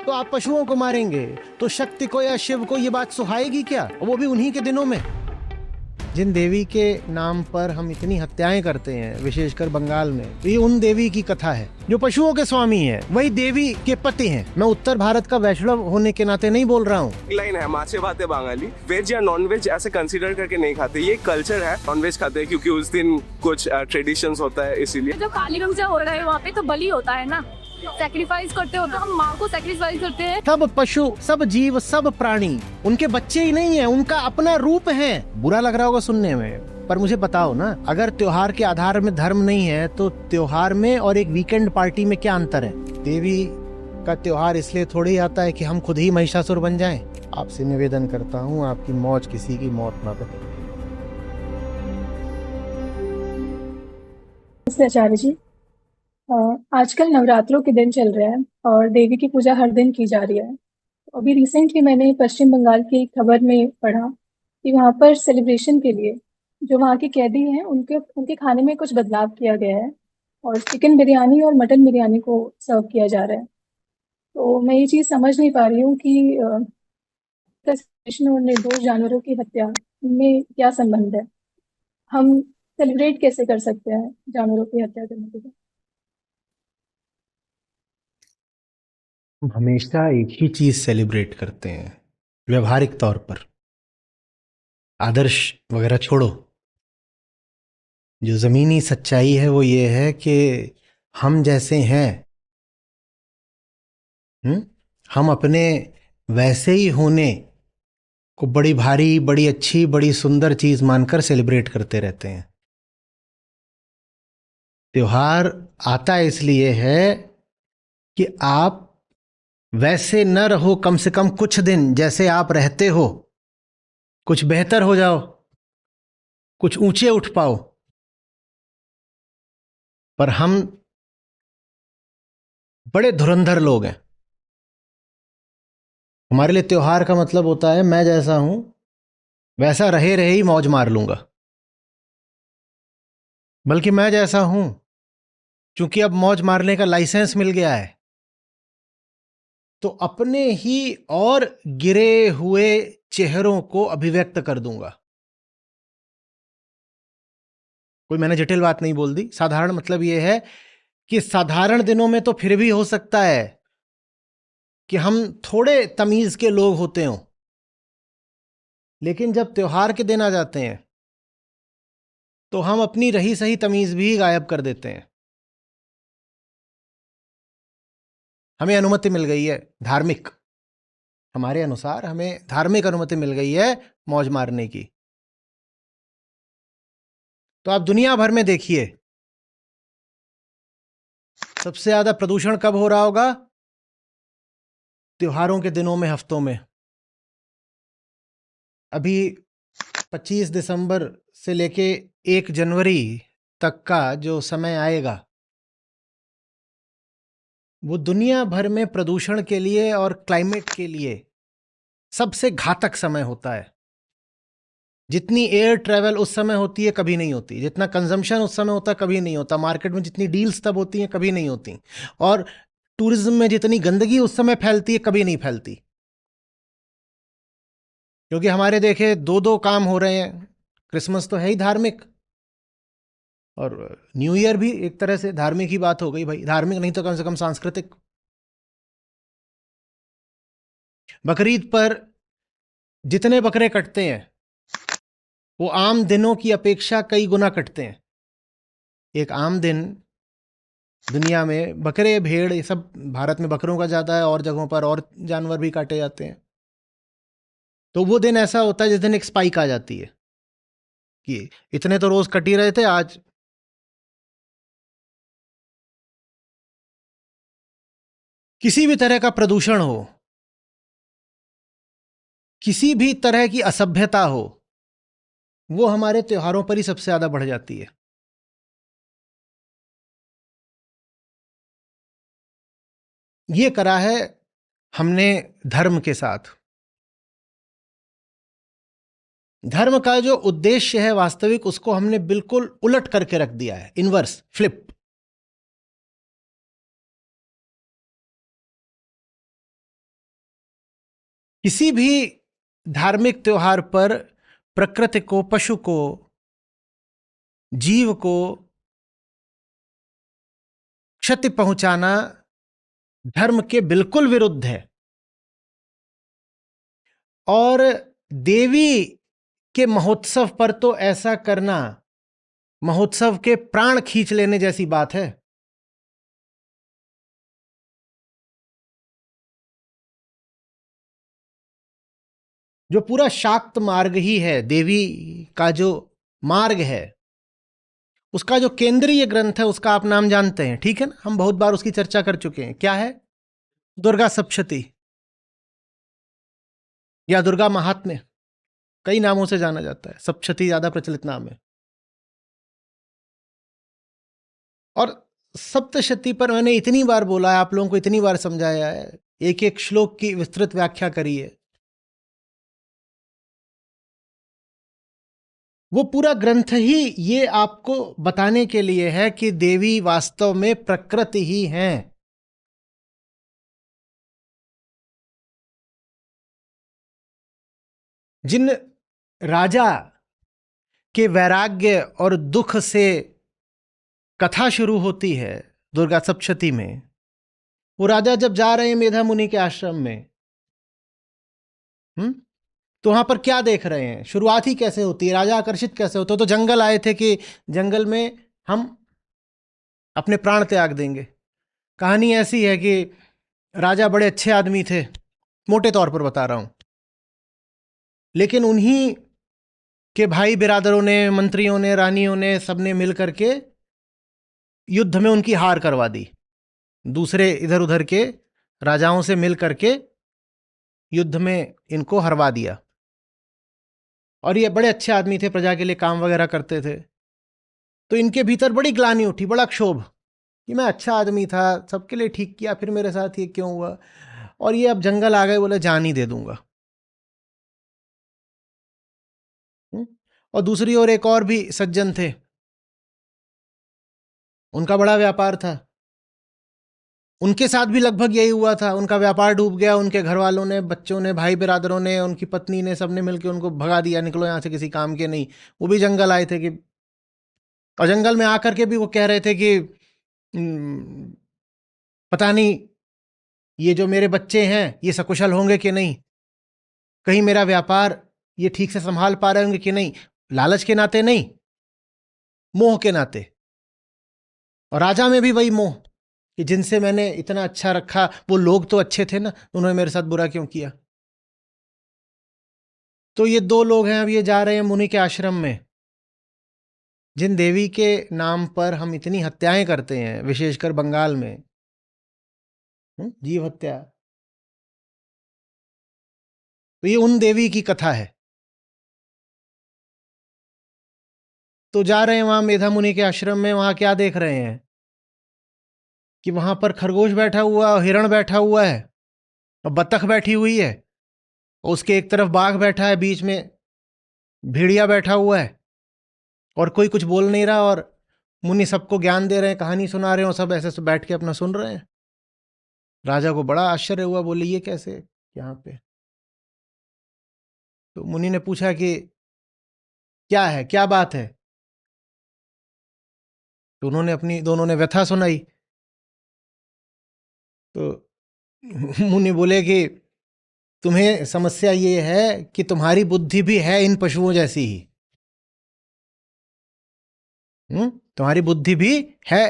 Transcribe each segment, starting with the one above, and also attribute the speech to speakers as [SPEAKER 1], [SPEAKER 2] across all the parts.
[SPEAKER 1] तो आप पशुओं को मारेंगे तो शक्ति को या शिव को ये बात सुहाएगी क्या? वो भी उन्हीं के दिनों में। जिन देवी के नाम पर हम इतनी हत्याएं करते हैं, विशेषकर बंगाल में, ये उन देवी की कथा है जो पशुओं के स्वामी है, वही देवी के पति हैं। मैं उत्तर भारत का वैष्णव होने के नाते नहीं बोल रहा हूँ।
[SPEAKER 2] लाइन है, माछे भाते बांगाली, वेज या नॉन वेज ऐसे कंसीडर करके नहीं खाते। ये कल्चर है, नॉन वेज खाते हैं क्योंकि उस दिन कुछ ट्रेडिशंस होता है, इसीलिए।
[SPEAKER 3] जब काली पूजा हो रहा है वहाँ पे तो बलि होता है ना, सैक्रिफाइस करते हो, तो हम माँ को सैक्रिफाइस करते हैं।
[SPEAKER 1] सब पशु, सब जीव, सब प्राणी उनके बच्चे ही नहीं है, उनका अपना रूप है। बुरा लग रहा होगा सुनने में, पर मुझे बताओ ना, अगर त्योहार के आधार में धर्म नहीं है तो त्योहार में और एक वीकेंड पार्टी में क्या अंतर है? देवी का त्योहार इसलिए थोड़ी आता है कि हम खुद ही महिषासुर बन जाएं। आपसे निवेदन करता हूँ, आपकी मौज किसी की मौत ना बने।
[SPEAKER 4] आचार्य जी, आजकल नवरात्रों के दिन चल रहे हैं और देवी की पूजा हर दिन की जा रही है। अभी रिसेंटली मैंने पश्चिम बंगाल की एक खबर में पढ़ा कि वहाँ पर सेलिब्रेशन के लिए जो वहाँ के कैदी हैं उनके उनके खाने में कुछ बदलाव किया गया है और चिकन बिरयानी और मटन बिरयानी को सर्व किया जा रहा है। तो मैं ये चीज़ समझ नहीं पा रही हूँ कि सेलिब्रेशन और निर्दोष जानवरों की हत्या में क्या संबंध है। हम सेलिब्रेट कैसे कर सकते हैं जानवरों की हत्या करने के लिए?
[SPEAKER 1] हम हमेशा एक ही चीज सेलिब्रेट करते हैं व्यवहारिक तौर पर। आदर्श वगैरह छोड़ो, जो जमीनी सच्चाई है वो ये है कि हम जैसे हैं, हम अपने वैसे ही होने को बड़ी भारी, बड़ी अच्छी, बड़ी सुंदर चीज मानकर सेलिब्रेट करते रहते हैं। त्योहार आता इसलिए है कि आप वैसे न रहो, कम से कम कुछ दिन जैसे आप रहते हो, कुछ बेहतर हो जाओ, कुछ ऊंचे उठ पाओ। पर हम बड़े धुरंधर लोग हैं। हमारे लिए त्योहार का मतलब होता है मैं जैसा हूं वैसा रहे रहे ही मौज मार लूंगा। बल्कि मैं जैसा हूं, चूंकि अब मौज मारने का लाइसेंस मिल गया है, तो अपने ही और गिरे हुए चेहरों को अभिव्यक्त कर दूंगा। कोई मैंने जटिल बात नहीं बोल दी। साधारण मतलब यह है कि साधारण दिनों में तो फिर भी हो सकता है कि हम थोड़े तमीज के लोग होते हों, लेकिन जब त्योहार के दिन आ जाते हैं तो हम अपनी रही सही तमीज भी गायब कर देते हैं। हमें अनुमति मिल गई है धार्मिक, हमारे अनुसार हमें धार्मिक अनुमति मिल गई है मौज मारने की। तो आप दुनिया भर में देखिए, सबसे ज्यादा प्रदूषण कब हो रहा होगा? त्योहारों के दिनों में, हफ्तों में। अभी 25 दिसंबर से लेके 1 जनवरी तक का जो समय आएगा, वो दुनिया भर में प्रदूषण के लिए और क्लाइमेट के लिए सबसे घातक समय होता है। जितनी एयर ट्रैवल उस समय होती है कभी नहीं होती, जितना कंजम्पशन उस समय होता है कभी नहीं होता, मार्केट में जितनी डील्स तब होती हैं कभी नहीं होती, और टूरिज्म में जितनी गंदगी उस समय फैलती है कभी नहीं फैलती। क्योंकि हमारे देखे दो दो काम हो रहे हैं। क्रिसमस तो है ही धार्मिक, और न्यू ईयर भी एक तरह से धार्मिक ही बात हो गई भाई, धार्मिक नहीं तो कम से कम सांस्कृतिक। बकरीद पर जितने बकरे कटते हैं वो आम दिनों की अपेक्षा कई गुना कटते हैं। एक आम दिन दुनिया में बकरे, भेड़, ये सब, भारत में बकरों का ज्यादा है, और जगहों पर और जानवर भी काटे जाते हैं। तो वो दिन ऐसा होता है जिस दिन एक स्पाइक आ जाती है कि इतने तो रोज कट ही रहे थे, आज। किसी भी तरह का प्रदूषण हो, किसी भी तरह की असभ्यता हो, वो हमारे त्योहारों पर ही सबसे ज्यादा बढ़ जाती है। ये करा है हमने धर्म के साथ। धर्म का जो उद्देश्य है वास्तविक, उसको हमने बिल्कुल उलट करके रख दिया है, इनवर्स, फ्लिप। किसी भी धार्मिक त्योहार पर प्रकृति को, पशु को, जीव को क्षति पहुंचाना धर्म के बिल्कुल विरुद्ध है। और देवी के महोत्सव पर तो ऐसा करना महोत्सव के प्राण खींच लेने जैसी बात है। जो पूरा शाक्त मार्ग ही है, देवी का जो मार्ग है, उसका जो केंद्रीय ग्रंथ है उसका आप नाम जानते हैं, ठीक है ना? हम बहुत बार उसकी चर्चा कर चुके हैं। क्या है? दुर्गा सप्तशती या दुर्गा महात्म्य, कई नामों से जाना जाता है। सप्तशती ज्यादा प्रचलित नाम है। और सप्तशती पर मैंने इतनी बार बोला है, आप लोगों को इतनी बार समझाया है, एक एक श्लोक की विस्तृत व्याख्या करी है। वो पूरा ग्रंथ ही ये आपको बताने के लिए है कि देवी वास्तव में प्रकृति ही हैं। जिन राजा के वैराग्य और दुख से कथा शुरू होती है दुर्गा सप्तशती में, वो राजा जब जा रहे हैं मेधा मुनि के आश्रम में, तो वहां पर क्या देख रहे हैं? शुरुआत ही कैसे होती है? राजा आकर्षित कैसे होते? तो जंगल आए थे कि जंगल में हम अपने प्राण त्याग देंगे। कहानी ऐसी है कि राजा बड़े अच्छे आदमी थे, मोटे तौर पर बता रहा हूं, लेकिन उन्हीं के भाई बिरादरों ने, मंत्रियों ने, रानियों ने, सबने मिल करके युद्ध में उनकी हार करवा दी। दूसरे इधर उधर के राजाओं से मिल करके युद्ध में इनको हरवा दिया। और ये बड़े अच्छे आदमी थे, प्रजा के लिए काम वगैरह करते थे। तो इनके भीतर बड़ी ग्लानि उठी, बड़ा क्षोभ कि मैं अच्छा आदमी था, सबके लिए ठीक किया, फिर मेरे साथ ये क्यों हुआ? और ये अब जंगल आ गए, बोले जान ही दे दूंगा। और दूसरी ओर एक और भी सज्जन थे, उनका बड़ा व्यापार था, उनके साथ भी लगभग यही हुआ था। उनका व्यापार डूब गया, उनके घर वालों ने, बच्चों ने, भाई बिरादरों ने, उनकी पत्नी ने, सबने मिलकर उनको भगा दिया, निकलो यहां से, किसी काम के नहीं। वो भी जंगल आए थे कि, और जंगल में आकर के भी वो कह रहे थे कि पता नहीं ये जो मेरे बच्चे हैं ये सकुशल होंगे कि नहीं, कहीं मेरा व्यापार ये ठीक से संभाल पा रहे होंगे कि नहीं। लालच के नाते नहीं, मोह के नाते। और राजा में भी वही मोह कि जिनसे मैंने इतना अच्छा रखा, वो लोग तो अच्छे थे ना, उन्होंने मेरे साथ बुरा क्यों किया? तो ये दो लोग हैं, अब ये जा रहे हैं मुनि के आश्रम में। जिन देवी के नाम पर हम इतनी हत्याएं करते हैं, विशेषकर बंगाल में, जीव हत्या, तो ये उन देवी की कथा है। तो जा रहे हैं वहां मेधा मुनि के आश्रम में। वहां क्या देख रहे हैं कि वहां पर खरगोश बैठा हुआ, हिरण बैठा हुआ है, और बत्तख बैठी हुई है, और उसके एक तरफ बाघ बैठा है, बीच में भेड़िया बैठा हुआ है, और कोई कुछ बोल नहीं रहा। और मुनि सबको ज्ञान दे रहे हैं, कहानी सुना रहे हो, सब ऐसे बैठ के अपना सुन रहे हैं। राजा को बड़ा आश्चर्य हुआ, बोले ये कैसे यहाँ पे? तो मुनि ने पूछा कि क्या है, क्या बात है? तो उन्होंने अपनी, दोनों ने व्यथा सुनाई। तो मुनि बोले कि तुम्हें समस्या ये है कि तुम्हारी बुद्धि भी है इन पशुओं जैसी ही। तुम्हारी बुद्धि भी है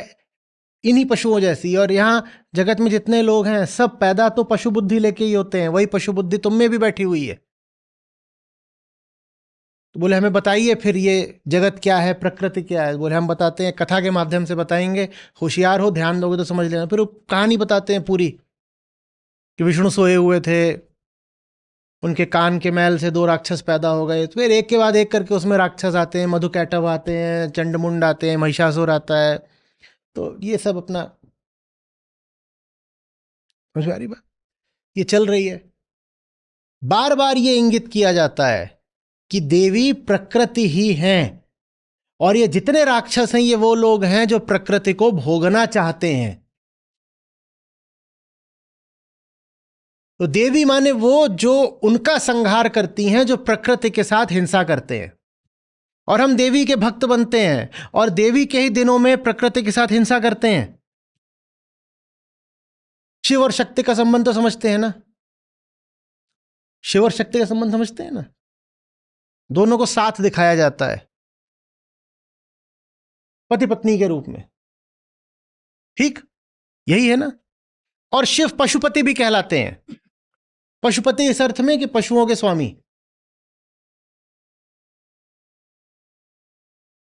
[SPEAKER 1] इन्हीं पशुओं जैसी। और यहां जगत में जितने लोग हैं सब पैदा तो पशु बुद्धि लेके ही होते हैं, वही पशु बुद्धि तुम में भी बैठी हुई है। तो बोले हमें बताइए फिर ये जगत क्या है, प्रकृति क्या है? बोले हम बताते हैं, कथा के माध्यम से बताएंगे, होशियार हो, ध्यान दोगे तो समझ लेना। फिर वो कहानी बताते हैं पूरी कि विष्णु सोए हुए थे, उनके कान के मैल से दो राक्षस पैदा हो गए। तो फिर एक के बाद एक करके उसमें राक्षस आते हैं, मधुकैटभ आते हैं, चंडमुंड आते हैं, महिषासुर आता है। तो ये सब अपना, समझ में आ रही बात? ये चल रही है। बार बार ये इंगित किया जाता है कि देवी प्रकृति ही हैं, और ये जितने राक्षस हैं ये वो लोग हैं जो प्रकृति को भोगना चाहते हैं। तो देवी माने वो जो उनका संहार करती हैं, जो प्रकृति के साथ हिंसा करते हैं। और हम देवी के भक्त बनते हैं और देवी के ही दिनों में प्रकृति के साथ हिंसा करते हैं। शिव और शक्ति का संबंध तो समझते हैं ना, शिव और शक्ति का संबंध समझते हैं ना, दोनों को साथ दिखाया जाता है पति पत्नी के रूप में, ठीक यही है ना। और शिव पशुपति भी कहलाते हैं। पशुपति इस अर्थ में कि पशुओं के स्वामी,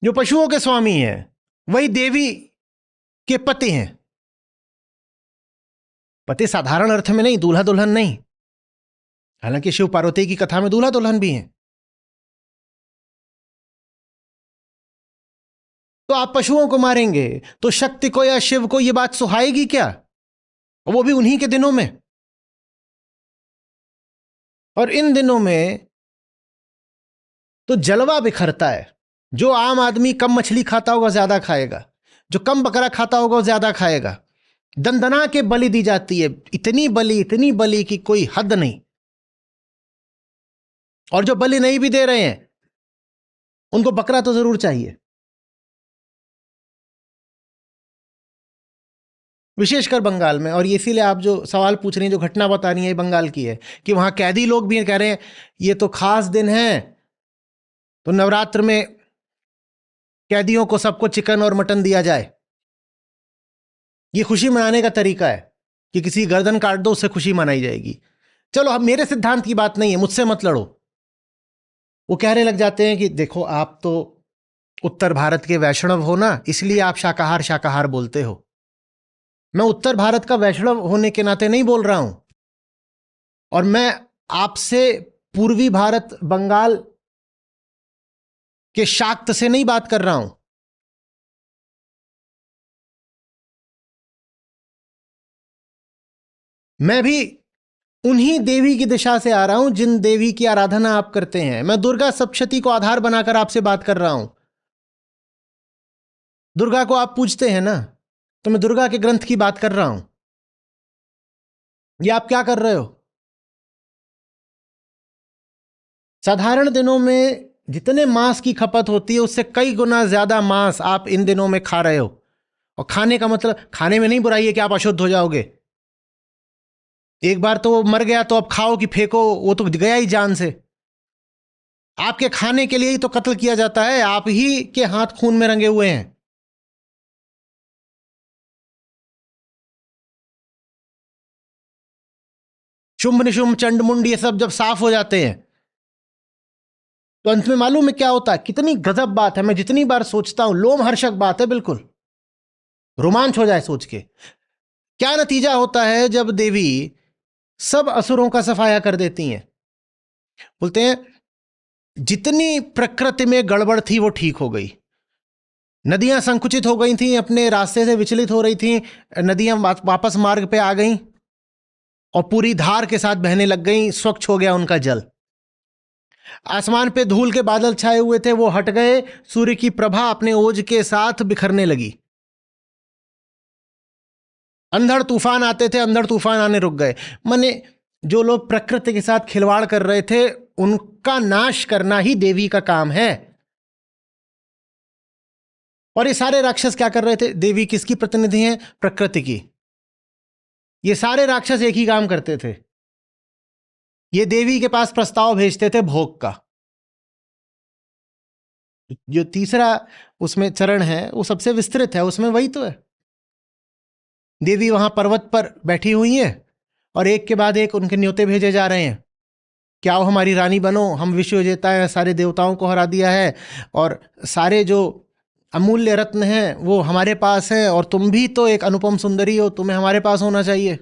[SPEAKER 1] जो पशुओं के स्वामी हैं वही देवी के पति हैं। पति साधारण अर्थ में नहीं, दूल्हा दुल्हन नहीं, हालांकि शिव पार्वती की कथा में दूल्हा दुल्हन भी हैं। तो आप पशुओं को मारेंगे तो शक्ति को या शिव को यह बात सुहाएगी क्या? वो भी उन्हीं के दिनों में। और इन दिनों में तो जलवा बिखरता है। जो आम आदमी कम मछली खाता होगा ज्यादा खाएगा, जो कम बकरा खाता होगा वो ज्यादा खाएगा। दंदना के बलि दी जाती है, इतनी बलि कि कोई हद नहीं। और जो बलि नहीं भी दे रहे हैं उनको बकरा तो जरूर चाहिए। विशेषकर बंगाल में। और इसीलिए आप जो सवाल पूछ रही हैं, जो घटना बता रही है, ये बंगाल की है कि वहां कैदी लोग भी कह रहे हैं ये तो खास दिन है, तो नवरात्र में कैदियों को सबको चिकन और मटन दिया जाए। ये खुशी मनाने का तरीका है कि किसी गर्दन काट दो, उससे खुशी मनाई जाएगी। चलो, अब मेरे सिद्धांत की बात नहीं है, मुझसे मत लड़ो। वो कहने लग जाते हैं कि देखो आप तो उत्तर भारत के वैष्णव हो ना, इसलिए आप शाकाहार बोलते हो। मैं उत्तर भारत का वैष्णव होने के नाते नहीं बोल रहा हूं, और मैं आपसे पूर्वी भारत बंगाल के शाक्त से नहीं बात कर रहा हूं। मैं भी उन्हीं देवी की दिशा से आ रहा हूं जिन देवी की आराधना आप करते हैं। मैं दुर्गा सप्तशती को आधार बनाकर आपसे बात कर रहा हूं। दुर्गा को आप पूजते हैं ना, तो मैं दुर्गा के ग्रंथ की बात कर रहा हूं। ये आप क्या कर रहे हो? साधारण दिनों में जितने मांस की खपत होती है उससे कई गुना ज्यादा मांस आप इन दिनों में खा रहे हो। और खाने का मतलब, खाने में नहीं बुराई है कि आप अशुद्ध हो जाओगे। एक बार तो वो मर गया तो अब खाओ कि फेंको, वो तो गया ही जान से। आपके खाने के लिए ही तो कत्ल किया जाता है, आप ही के हाथ खून में रंगे हुए हैं। शुंभ निशुंभ चंडमुंड ये सब जब साफ हो जाते हैं तो अंत में मालूम है क्या होता है? कितनी गजब बात है, मैं जितनी बार सोचता हूं, लोमहर्षक बात है, बिल्कुल रोमांच हो जाए सोच के। क्या नतीजा होता है जब देवी सब असुरों का सफाया कर देती हैं? बोलते हैं जितनी प्रकृति में गड़बड़ थी वो ठीक हो गई। नदियां संकुचित हो गई थी, अपने रास्ते से विचलित हो रही थी, नदियां वापस मार्ग पे आ गईं और पूरी धार के साथ बहने लग गईं। स्वच्छ हो गया उनका जल। आसमान पे धूल के बादल छाए हुए थे, वो हट गए। सूर्य की प्रभा अपने ओज के साथ बिखरने लगी। अंधड़ तूफान आते थे, अंधड़ तूफान आने रुक गए। माने जो लोग प्रकृति के साथ खिलवाड़ कर रहे थे उनका नाश करना ही देवी का काम है। और ये सारे राक्षस क्या कर रहे थे? देवी किसकी प्रतिनिधि हैं? प्रकृति की। ये सारे राक्षस एक ही काम करते थे, ये देवी के पास प्रस्ताव भेजते थे भोग का। जो तीसरा उसमें चरण है वो सबसे विस्तृत है, उसमें वही तो है। देवी वहां पर्वत पर बैठी हुई है और एक के बाद एक उनके न्योते भेजे जा रहे हैं कि आओ हमारी रानी बनो, हम विश्व विजेता हैं, सारे देवताओं को हरा दिया है और सारे जो अमूल्य रत्न हैं वो हमारे पास हैं, और तुम भी तो एक अनुपम सुंदरी हो, तुम्हें हमारे पास होना चाहिए।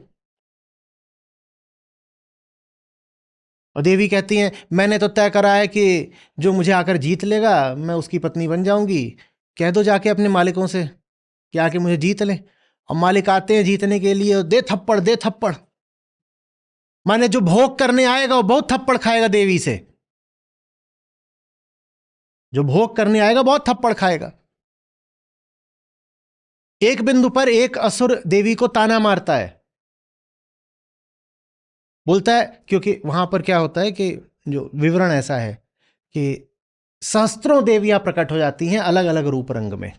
[SPEAKER 1] और देवी कहती हैं मैंने तो तय करा है कि जो मुझे आकर जीत लेगा मैं उसकी पत्नी बन जाऊंगी। कह दो जाके अपने मालिकों से कि आके मुझे जीत लें। और मालिक आते हैं जीतने के लिए, और दे थप्पड़ दे थप्पड़। माने जो भोग करने आएगा वो बहुत थप्पड़ खाएगा देवी से। जो भोग करने आएगा बहुत थप्पड़ खाएगा। एक बिंदु पर एक असुर देवी को ताना मारता है बोलता है, क्योंकि वहां पर क्या होता है कि जो विवरण ऐसा है कि सहस्त्रों देवियां प्रकट हो जाती हैं अलग अलग रूप रंग में।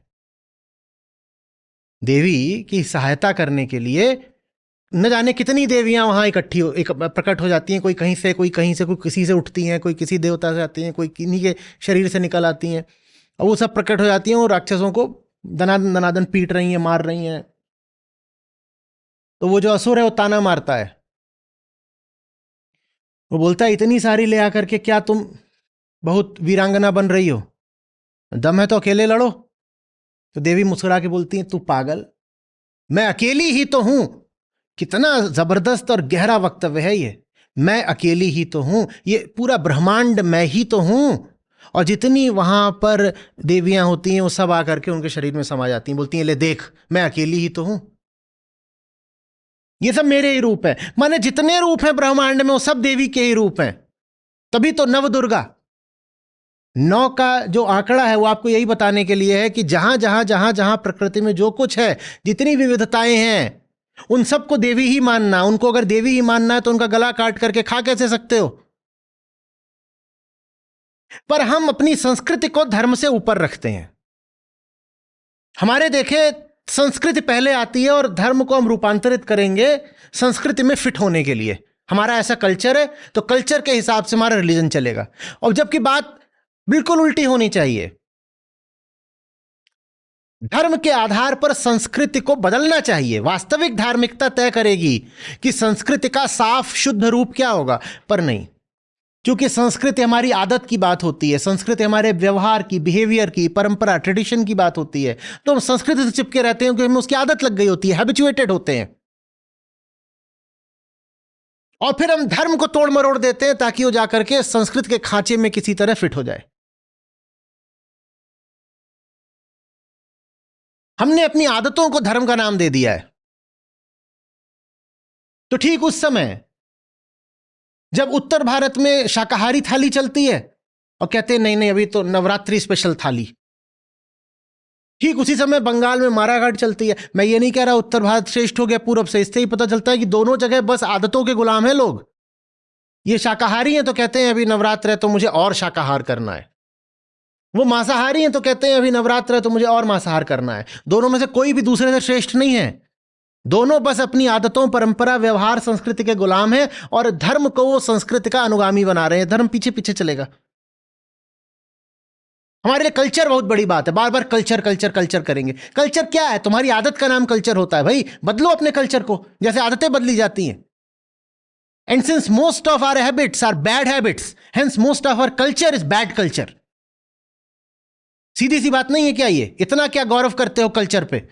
[SPEAKER 1] देवी की सहायता करने के लिए न जाने कितनी देवियां वहां प्रकट हो जाती हैं, कोई कहीं से, कोई कहीं से, कोई किसी से उठती हैं, कोई किसी देवता से आती हैं, कोई किन्हीं के शरीर से निकल आती हैं, और वो सब प्रकट हो जाती हैं और राक्षसों को दनादन दनादन पीट रही हैं, मार रही हैं। तो वो जो असुर है वो ताना मारता है, वो बोलता है इतनी सारी ले आकर के क्या तुम बहुत वीरांगना बन रही हो, दम है तो अकेले लड़ो। तो देवी मुस्कुरा के बोलती है, तू पागल, मैं अकेली ही तो हूं। कितना जबरदस्त और गहरा वक्तव्य है ये, मैं अकेली ही तो हूं, ये पूरा ब्रह्मांड मैं ही तो हूं। और जितनी वहां पर देवियां होती हैं वो सब आकर के उनके शरीर में समा जाती हैं, बोलती हैं ले देख मैं अकेली ही तो हूं, ये सब मेरे ही रूप है। माने जितने रूप हैं ब्रह्मांड में वो सब देवी के ही रूप हैं। तभी तो नव दुर्गा, 9 का जो आंकड़ा है वो आपको यही बताने के लिए है कि जहां जहां जहां जहां प्रकृति में जो कुछ है, जितनी विविधताएं हैं, उन सबको देवी ही मानना। उनको अगर देवी ही मानना है तो उनका गला काट करके खा कैसे सकते हो? पर हम अपनी संस्कृति को धर्म से ऊपर रखते हैं। हमारे देखे संस्कृति पहले आती है और धर्म को हम रूपांतरित करेंगे संस्कृति में फिट होने के लिए। हमारा ऐसा कल्चर है तो कल्चर के हिसाब से हमारा रिलीजन चलेगा, और जबकि बात बिल्कुल उल्टी होनी चाहिए। धर्म के आधार पर संस्कृति को बदलना चाहिए। वास्तविक धार्मिकता तय करेगी कि संस्कृति का साफ शुद्ध रूप क्या होगा, पर नहीं। क्योंकि संस्कृति हमारी आदत की बात होती है, संस्कृति हमारे व्यवहार की, बिहेवियर की, परंपरा, ट्रेडिशन की बात होती है। तो हम संस्कृति से चिपके रहते हैं क्योंकि हमें उसकी आदत लग गई होती है, हैबिचुएटेड होते हैं। और फिर हम धर्म को तोड़ मरोड़ देते हैं ताकि वो जाकर के संस्कृत के खांचे में किसी तरह फिट हो जाए। हमने अपनी आदतों को धर्म का नाम दे दिया है। तो ठीक उस समय जब उत्तर भारत में शाकाहारी थाली चलती है और कहते हैं नहीं नहीं अभी तो नवरात्रि स्पेशल थाली, ठीक उसी समय बंगाल में माराघाट चलती है। मैं ये नहीं कह रहा उत्तर भारत श्रेष्ठ हो गया पूर्व से, इससे ही पता चलता है कि दोनों जगह बस आदतों के गुलाम हैं लोग। ये शाकाहारी हैं तो कहते हैं अभी नवरात्र है तो मुझे और शाकाहार करना है, वो मांसाहारी हैं तो कहते हैं अभी नवरात्र है तो मुझे और मांसाहार करना है। दोनों में से कोई भी दूसरे से श्रेष्ठ नहीं है, दोनों बस अपनी आदतों, परंपरा, व्यवहार, संस्कृति के गुलाम हैं और धर्म को वो संस्कृति का अनुगामी बना रहे हैं। धर्म पीछे पीछे चलेगा। हमारे लिए कल्चर बहुत बड़ी बात है, बार बार कल्चर कल्चर कल्चर करेंगे। कल्चर क्या है? तुम्हारी आदत का नाम कल्चर होता है भाई। बदलो अपने कल्चर को, जैसे आदतें बदली जाती हैं। And since most of our habits are bad habits, hence most of our culture is bad culture. सीधी सी बात नहीं है क्या? ये इतना क्या गौरव करते हो कल्चर पे?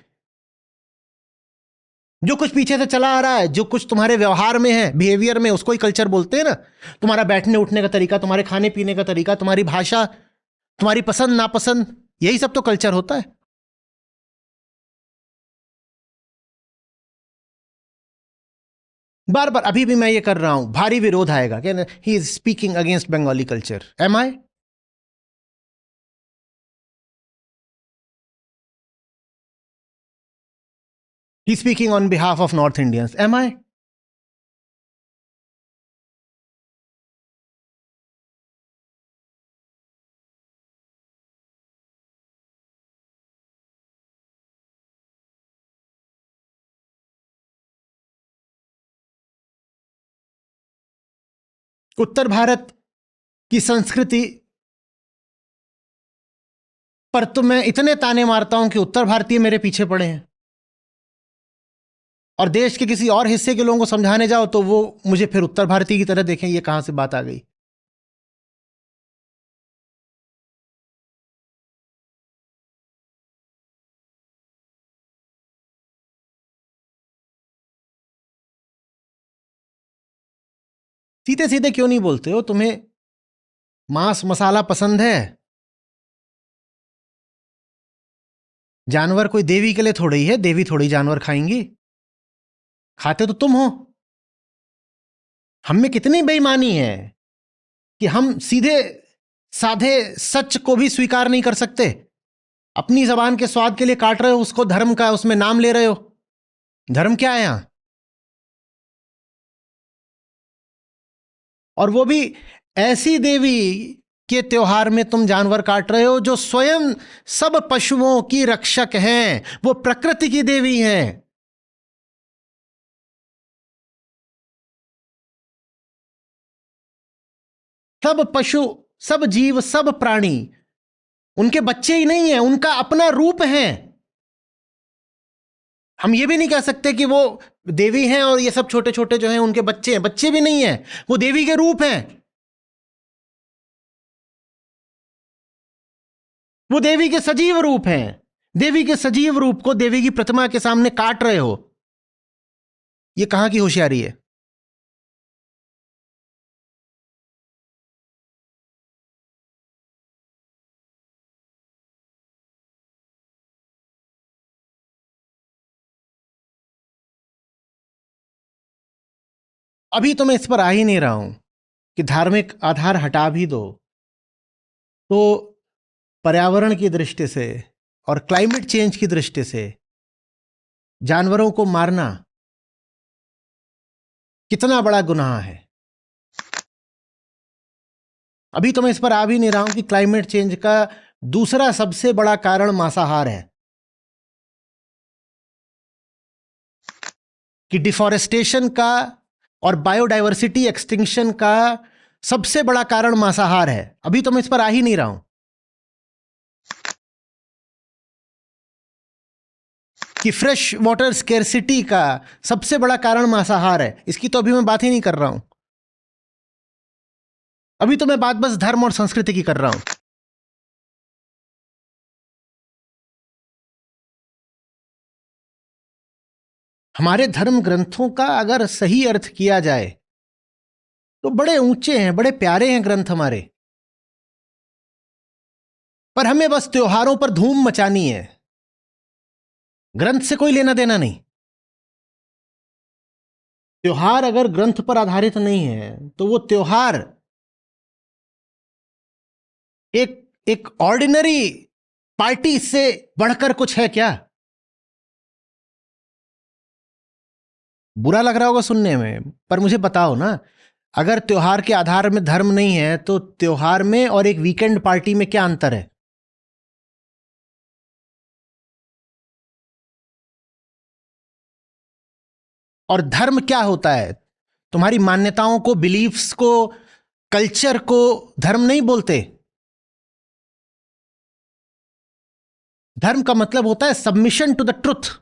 [SPEAKER 1] जो कुछ पीछे से चला आ रहा है, जो कुछ तुम्हारे व्यवहार में है, बिहेवियर में, उसको ही कल्चर बोलते हैं ना। तुम्हारा बैठने उठने का तरीका, तुम्हारे खाने पीने का तरीका, तुम्हारी भाषा, तुम्हारी पसंद नापसंद, यही सब तो कल्चर होता है। बार बार अभी भी मैं ये कर रहा हूं, भारी विरोध आएगा क्या? He is speaking against Bengali culture. Am I? He speaking on behalf of north Indians. Am I? उत्तर भारत की संस्कृति पर तो मैं इतने ताने मारता हूं कि उत्तर भारतीय मेरे पीछे पड़े हैं, और देश के किसी और हिस्से के लोगों को समझाने जाओ तो वो मुझे फिर उत्तर भारतीय की तरह देखें। ये कहां से बात आ गई? सीधे सीधे क्यों नहीं बोलते हो? तुम्हें मांस मसाला पसंद है? जानवर कोई देवी के लिए थोड़ी ही है, देवी थोड़ी जानवर खाएंगी। खाते तो तुम हो। हम में कितनी बेईमानी है कि हम सीधे साधे सच को भी स्वीकार नहीं कर सकते। अपनी जबान के स्वाद के लिए काट रहे हो उसको, धर्म का उसमें नाम ले रहे हो। धर्म क्या है यहां? और वो भी ऐसी देवी के त्योहार में तुम जानवर काट रहे हो जो स्वयं सब पशुओं की रक्षक हैं, वो प्रकृति की देवी हैं। सब पशु, सब जीव, सब प्राणी उनके बच्चे ही नहीं हैं, उनका अपना रूप है। हम ये भी नहीं कह सकते कि वो देवी हैं और ये सब छोटे छोटे जो हैं उनके बच्चे हैं, बच्चे भी नहीं हैं, वो देवी के रूप हैं। वो देवी के सजीव रूप हैं। देवी के सजीव रूप को देवी की प्रतिमा के सामने काट रहे हो, ये कहां की होशियारी है? अभी तो मैं इस पर आ ही नहीं रहा हूं कि धार्मिक आधार हटा भी दो तो पर्यावरण की दृष्टि से और क्लाइमेट चेंज की दृष्टि से जानवरों को मारना कितना बड़ा गुनाह है। अभी तो मैं इस पर आ भी नहीं रहा हूं कि क्लाइमेट चेंज का दूसरा सबसे बड़ा कारण मांसाहार है, कि डिफॉरेस्टेशन का और बायोडायवर्सिटी एक्सटिंक्शन का सबसे बड़ा कारण मांसाहार है। अभी तो मैं इस पर आ ही नहीं रहा हूं कि फ्रेश वाटर स्केर्सिटी का सबसे बड़ा कारण मांसाहार है, इसकी तो अभी मैं बात ही नहीं कर रहा हूं। अभी तो मैं बात बस धर्म और संस्कृति की कर रहा हूं। हमारे धर्म ग्रंथों का अगर सही अर्थ किया जाए तो बड़े ऊंचे हैं, बड़े प्यारे हैं ग्रंथ हमारे, पर हमें बस त्योहारों पर धूम मचानी है, ग्रंथ से कोई लेना देना नहीं। त्योहार अगर ग्रंथ पर आधारित नहीं है तो वो त्योहार एक एक ऑर्डिनरी पार्टी से बढ़कर कुछ है क्या? बुरा लग रहा होगा सुनने में, पर मुझे बताओ ना, अगर त्योहार के आधार में धर्म नहीं है तो त्योहार में और एक वीकेंड पार्टी में क्या अंतर है? और धर्म क्या होता है? तुम्हारी मान्यताओं को, बिलीफ्स को, कल्चर को धर्म नहीं बोलते। धर्म का मतलब होता है सबमिशन टू द ट्रुथ।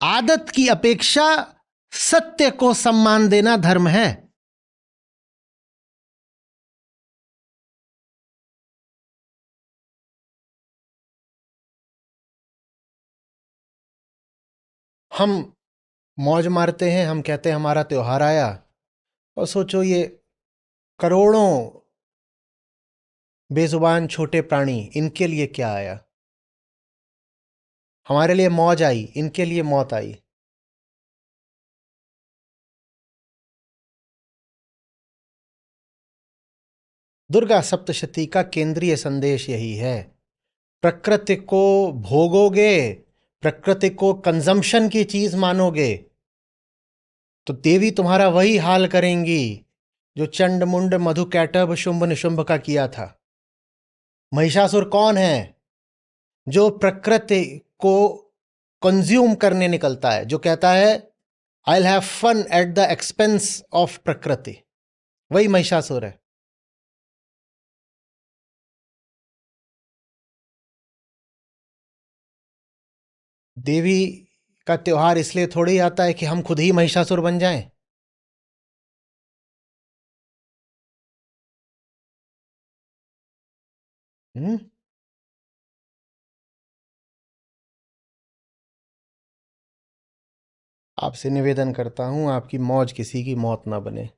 [SPEAKER 1] आदत की अपेक्षा सत्य को सम्मान देना धर्म है। हम मौज मारते हैं, हम कहते हैं हमारा त्योहार आया, और सोचो ये करोड़ों बेजुबान छोटे प्राणी, इनके लिए क्या आया? हमारे लिए मौज आई, इनके लिए मौत आई। दुर्गा सप्तशती का केंद्रीय संदेश यही है। प्रकृति को भोगोगे, प्रकृति को कंजम्पशन की चीज मानोगे तो देवी तुम्हारा वही हाल करेंगी जो चंड मुंड मधु कैटभ शुंभ निशुंभ का किया था। महिषासुर कौन है? जो प्रकृति को कंज्यूम करने निकलता है, जो कहता है I will have fun at the expense of prakriti, वही महिषासुर है। देवी का त्योहार इसलिए थोड़ी आता है कि हम खुद ही महिषासुर बन जाएं। हम्म आपसे निवेदन करता हूं, आपकी मौज किसी की मौत ना बने।